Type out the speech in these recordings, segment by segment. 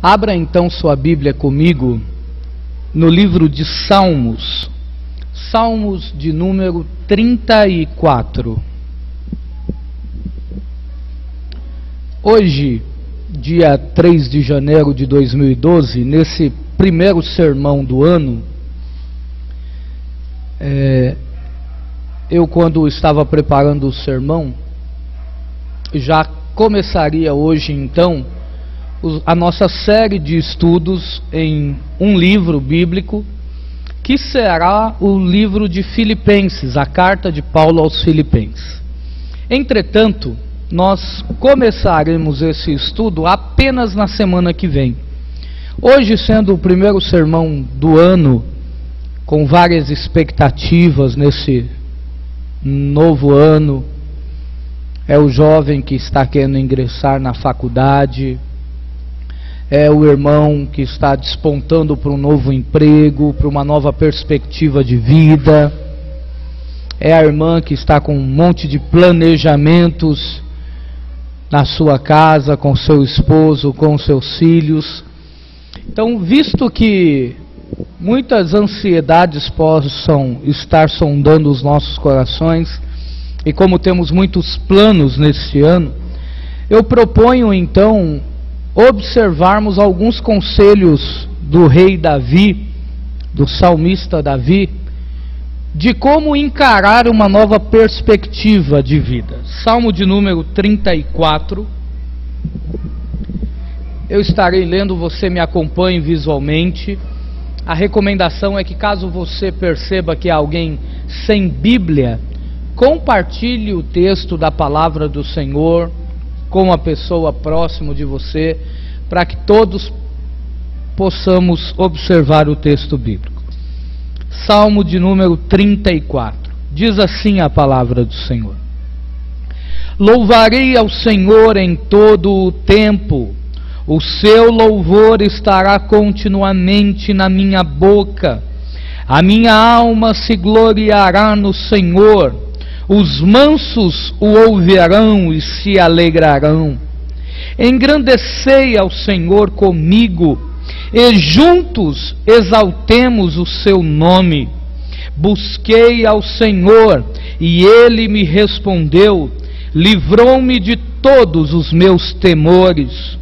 Abra então sua Bíblia comigo no livro de Salmos, Salmos de número 34. Hoje, dia 3 de janeiro de 2012, nesse primeiro sermão do ano, eu, quando estava preparando o sermão, já começaria hoje então a nossa série de estudos em um livro bíblico, que será o livro de Filipenses, a carta de Paulo aos Filipenses. Entretanto, nós começaremos esse estudo apenas na semana que vem. Hoje, sendo o primeiro sermão do ano, com várias expectativas nesse novo ano, é o jovem que está querendo ingressar na faculdade, é o irmão que está despontando para um novo emprego, para uma nova perspectiva de vida, é a irmã que está com um monte de planejamentos na sua casa, com seu esposo, com seus filhos. Então, visto que muitas ansiedades possam estar sondando os nossos corações, e como temos muitos planos neste ano, eu proponho então observarmos alguns conselhos do rei Davi, do salmista Davi, de como encarar uma nova perspectiva de vida. Salmo de número 34. Eu estarei lendo, você me acompanhe visualmente. A recomendação é que, caso você perceba que há alguém sem Bíblia, compartilhe o texto da palavra do Senhor com a pessoa próximo de você, para que todos possamos observar o texto bíblico. Salmo de número 34. Diz assim a palavra do Senhor: Louvarei ao Senhor em todo o tempo, o seu louvor estará continuamente na minha boca. A minha alma se gloriará no Senhor. Os mansos o ouvirão e se alegrarão. Engrandecei ao Senhor comigo, e juntos exaltemos o seu nome. Busquei ao Senhor, e ele me respondeu, livrou-me de todos os meus temores.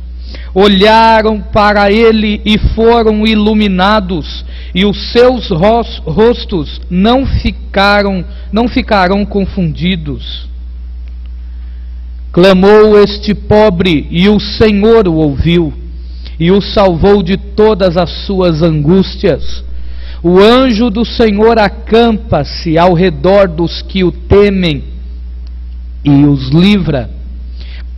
Olharam para ele e foram iluminados, e os seus rostos não ficarão confundidos. Clamou este pobre, e o Senhor o ouviu, e o salvou de todas as suas angústias. O anjo do Senhor acampa-se ao redor dos que o temem, e os livra.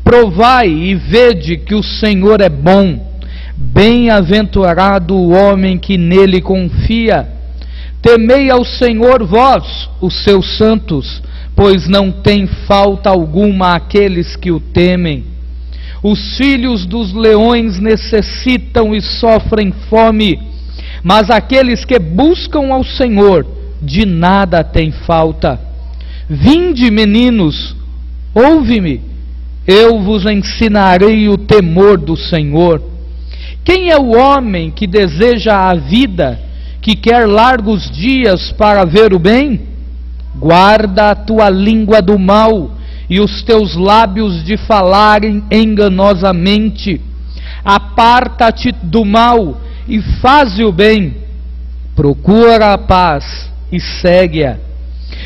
Provai e vede que o Senhor é bom. Bem-aventurado o homem que nele confia. Temei ao Senhor vós, os seus santos, pois não tem falta alguma àqueles que o temem. Os filhos dos leões necessitam e sofrem fome, mas aqueles que buscam ao Senhor, de nada tem falta. Vinde, meninos, ouve-me, eu vos ensinarei o temor do Senhor. Quem é o homem que deseja a vida, que quer largos dias para ver o bem? Guarda a tua língua do mal e os teus lábios de falarem enganosamente. Aparta-te do mal e faze o bem. Procura a paz e segue-a.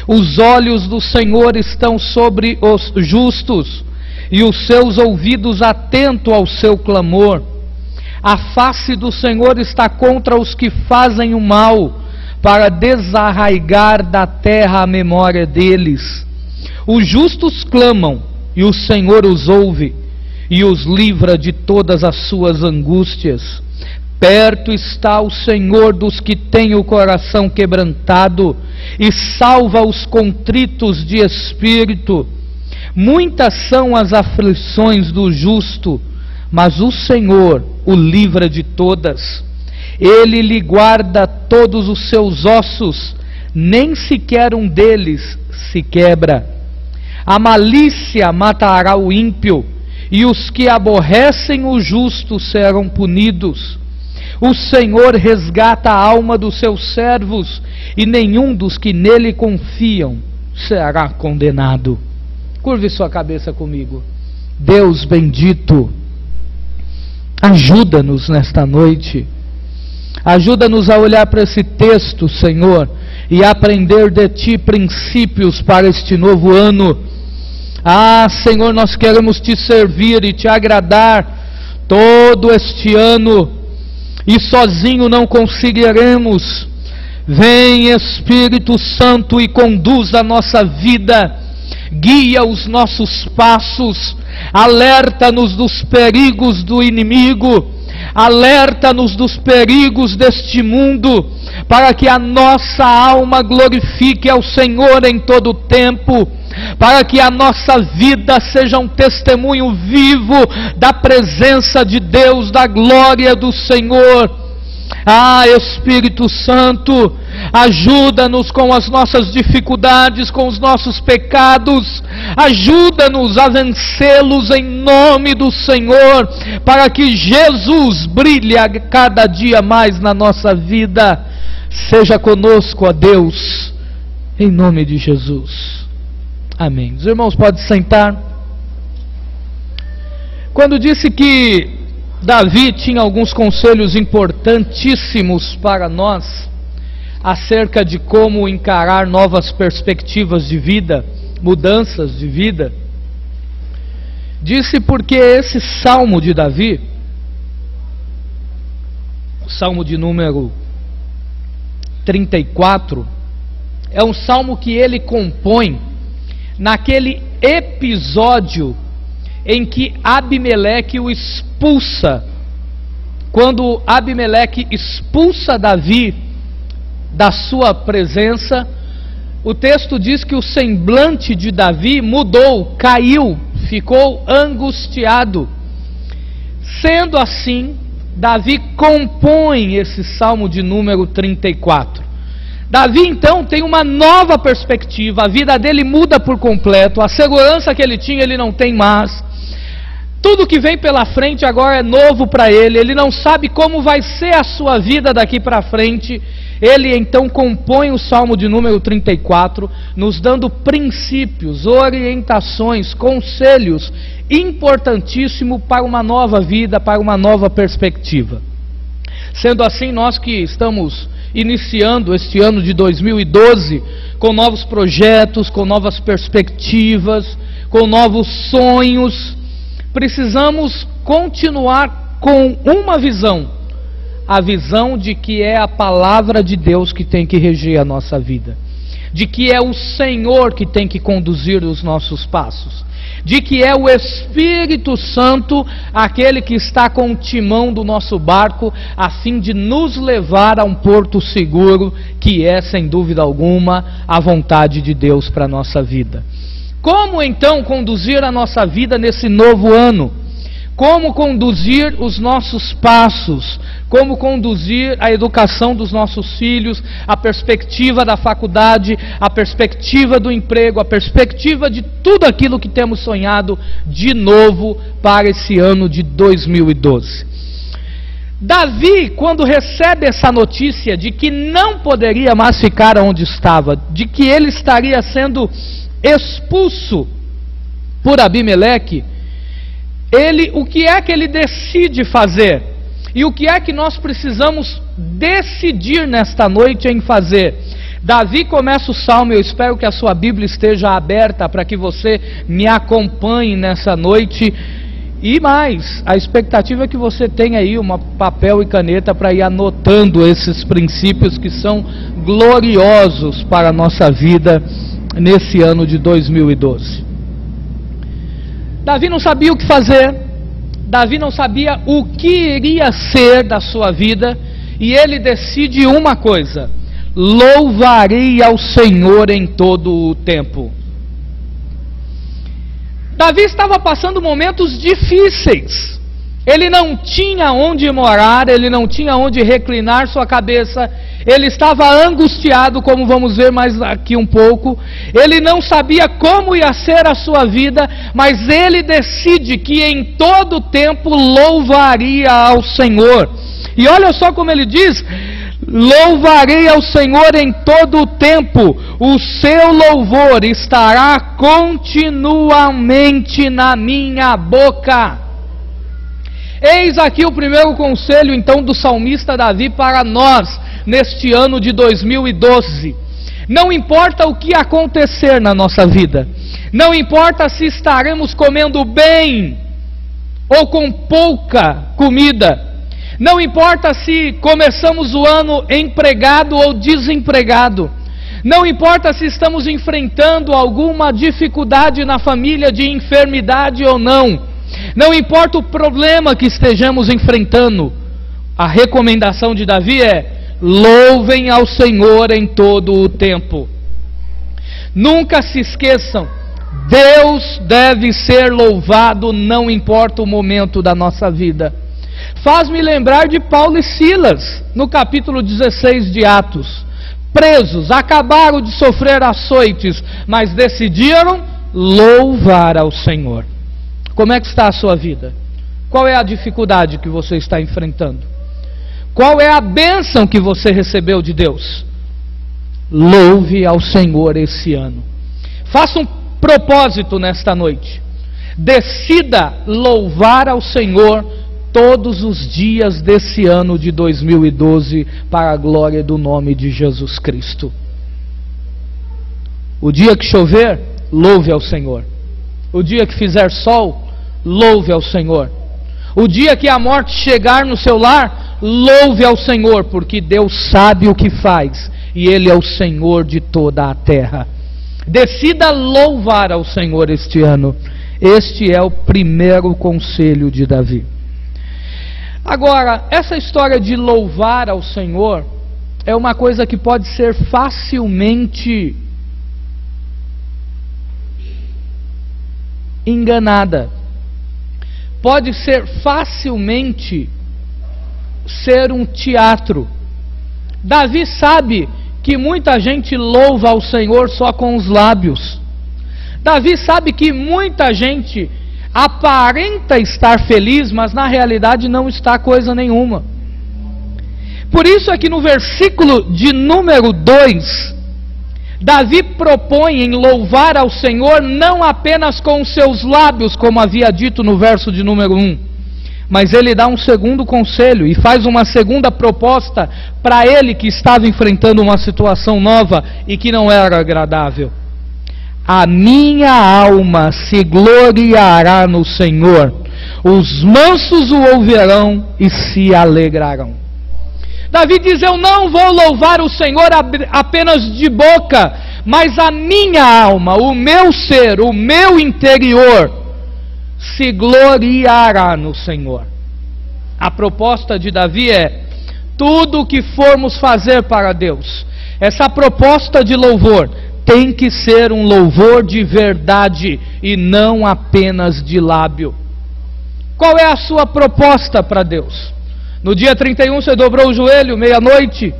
Os olhos do Senhor estão sobre os justos, e os seus ouvidos atentos ao seu clamor. A face do Senhor está contra os que fazem o mal, para desarraigar da terra a memória deles. Os justos clamam, e o Senhor os ouve, e os livra de todas as suas angústias. Perto está o Senhor dos que têm o coração quebrantado, e salva os contritos de espírito. Muitas são as aflições do justo, mas o Senhor o livra de todas. Ele lhe guarda todos os seus ossos, nem sequer um deles se quebra. A malícia matará o ímpio, e os que aborrecem o justo serão punidos. O Senhor resgata a alma dos seus servos, e nenhum dos que nele confiam será condenado. Curve sua cabeça comigo. Deus bendito, ajuda-nos nesta noite. Ajuda-nos a olhar para esse texto, Senhor, e aprender de Ti princípios para este novo ano. Ah, Senhor, nós queremos Te servir e Te agradar todo este ano, e sozinho não conseguiremos. Vem, Espírito Santo, e conduz a nossa vida, guia os nossos passos, alerta-nos dos perigos do inimigo, alerta-nos dos perigos deste mundo, para que a nossa alma glorifique ao Senhor em todo o tempo, para que a nossa vida seja um testemunho vivo da presença de Deus, da glória do Senhor. Ah, Espírito Santo, ajuda-nos com as nossas dificuldades, com os nossos pecados, ajuda-nos a vencê-los em nome do Senhor, para que Jesus brilhe a cada dia mais na nossa vida. Seja conosco, ó Deus, em nome de Jesus. Amém. Os irmãos podem sentar. Quando disse que Davi tinha alguns conselhos importantíssimos para nós, acerca de como encarar novas perspectivas de vida, mudanças de vida, disse porque esse salmo de Davi, o salmo de número 34, é um salmo que ele compõe naquele episódio em que Abimeleque o expulsa. Quando Abimeleque expulsa Davi da sua presença, o texto diz que o semblante de Davi mudou, caiu, ficou angustiado. Sendo assim, Davi compõe esse salmo de número 34. Davi então tem uma nova perspectiva, a vida dele muda por completo, a segurança que ele tinha ele não tem mais. Tudo que vem pela frente agora é novo para ele, ele não sabe como vai ser a sua vida daqui para frente. Ele então compõe o salmo de número 34, nos dando princípios, orientações, conselhos importantíssimos para uma nova vida, para uma nova perspectiva. Sendo assim, nós que estamos iniciando este ano de 2012 com novos projetos, com novas perspectivas, com novos sonhos, precisamos continuar com uma visão, a visão de que é a palavra de Deus que tem que reger a nossa vida, de que é o Senhor que tem que conduzir os nossos passos, de que é o Espírito Santo aquele que está com o timão do nosso barco, a fim de nos levar a um porto seguro, que é, sem dúvida alguma, a vontade de Deus para a nossa vida. Como então conduzir a nossa vida nesse novo ano? Como conduzir os nossos passos? Como conduzir a educação dos nossos filhos, a perspectiva da faculdade, a perspectiva do emprego, a perspectiva de tudo aquilo que temos sonhado de novo para esse ano de 2012. Davi, quando recebe essa notícia de que não poderia mais ficar onde estava, de que ele estaria sendo expulso por Abimeleque, o que é que ele decide fazer? E o que é que nós precisamos decidir nesta noite em fazer? Davi começa o salmo, eu espero que a sua Bíblia esteja aberta para que você me acompanhe nessa noite. E mais, a expectativa é que você tenha aí um papel e caneta para ir anotando esses princípios que são gloriosos para a nossa vida nesse ano de 2012. Davi não sabia o que fazer, Davi não sabia o que iria ser da sua vida, e ele decide uma coisa: louvarei ao Senhor em todo o tempo. Davi estava passando momentos difíceis, Ele não tinha onde morar, ele não tinha onde reclinar sua cabeça, ele estava angustiado, como vamos ver mais aqui um pouco, ele não sabia como ia ser a sua vida, mas ele decide que em todo tempo louvaria ao Senhor. E olha só como ele diz: louvarei ao Senhor em todo o tempo, o seu louvor estará continuamente na minha boca. Eis aqui o primeiro conselho então do salmista Davi para nós, neste ano de 2012. Não importa o que acontecer na nossa vida, não importa se estaremos comendo bem ou com pouca comida, não importa se começamos o ano empregado ou desempregado, não importa se estamos enfrentando alguma dificuldade na família de enfermidade ou não, não importa o problema que estejamos enfrentando, a recomendação de Davi é: louvem ao Senhor em todo o tempo. Nunca se esqueçam, Deus deve ser louvado, não importa o momento da nossa vida. Faz-me lembrar de Paulo e Silas, no capítulo 16 de Atos. Presos, acabaram de sofrer açoites, mas decidiram louvar ao Senhor. Como é que está a sua vida? Qual é a dificuldade que você está enfrentando? Qual é a bênção que você recebeu de Deus? Louve ao Senhor esse ano. Faça um propósito nesta noite. Decida louvar ao Senhor todos os dias desse ano de 2012 para a glória do nome de Jesus Cristo. O dia que chover, louve ao Senhor. O dia que fizer sol, louve ao Senhor. O dia que a morte chegar no seu lar, louve ao Senhor, porque Deus sabe o que faz e Ele é o Senhor de toda a terra. Decida louvar ao Senhor este ano. Este é o primeiro conselho de Davi. Agora, essa história de louvar ao Senhor é uma coisa que pode ser facilmente enganada. Pode ser facilmente ser um teatro. Davi sabe que muita gente louva ao Senhor só com os lábios. Davi sabe que muita gente aparenta estar feliz, mas na realidade não está coisa nenhuma. Por isso é que no versículo de número 2, Davi propõe em louvar ao Senhor não apenas com os seus lábios, como havia dito no verso de número 1, mas ele dá um segundo conselho e faz uma segunda proposta para ele que estava enfrentando uma situação nova e que não era agradável. A minha alma se gloriará no Senhor, os mansos o ouvirão e se alegrarão. Davi diz: eu não vou louvar o Senhor apenas de boca, mas a minha alma, o meu ser, o meu interior se gloriará no Senhor. A proposta de Davi é: tudo o que formos fazer para Deus, essa proposta de louvor tem que ser um louvor de verdade e não apenas de lábio. Qual é a sua proposta para Deus? No dia 31 você dobrou o joelho, meia-noite,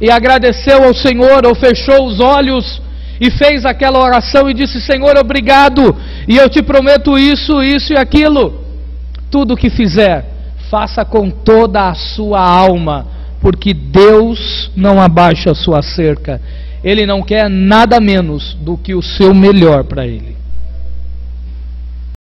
e agradeceu ao Senhor, ou fechou os olhos e fez aquela oração e disse: Senhor, obrigado, e eu te prometo isso, isso e aquilo. Tudo o que fizer, faça com toda a sua alma, porque Deus não abaixa a sua cerca. Ele não quer nada menos do que o seu melhor para Ele.